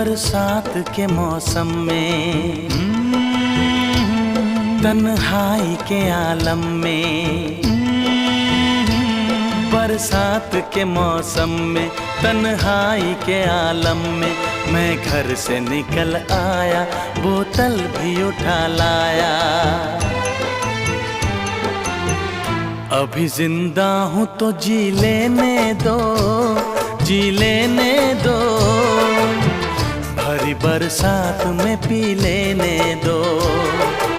बरसात के मौसम में, तन्हाई के आलम में, बरसात के मौसम में, तन्हाई के आलम में, मैं घर से निकल आया, बोतल भी उठा लाया। अभी जिंदा हूँ तो जी लेने दो, जी लेने दो, भरी बरसात में पी लेने दो।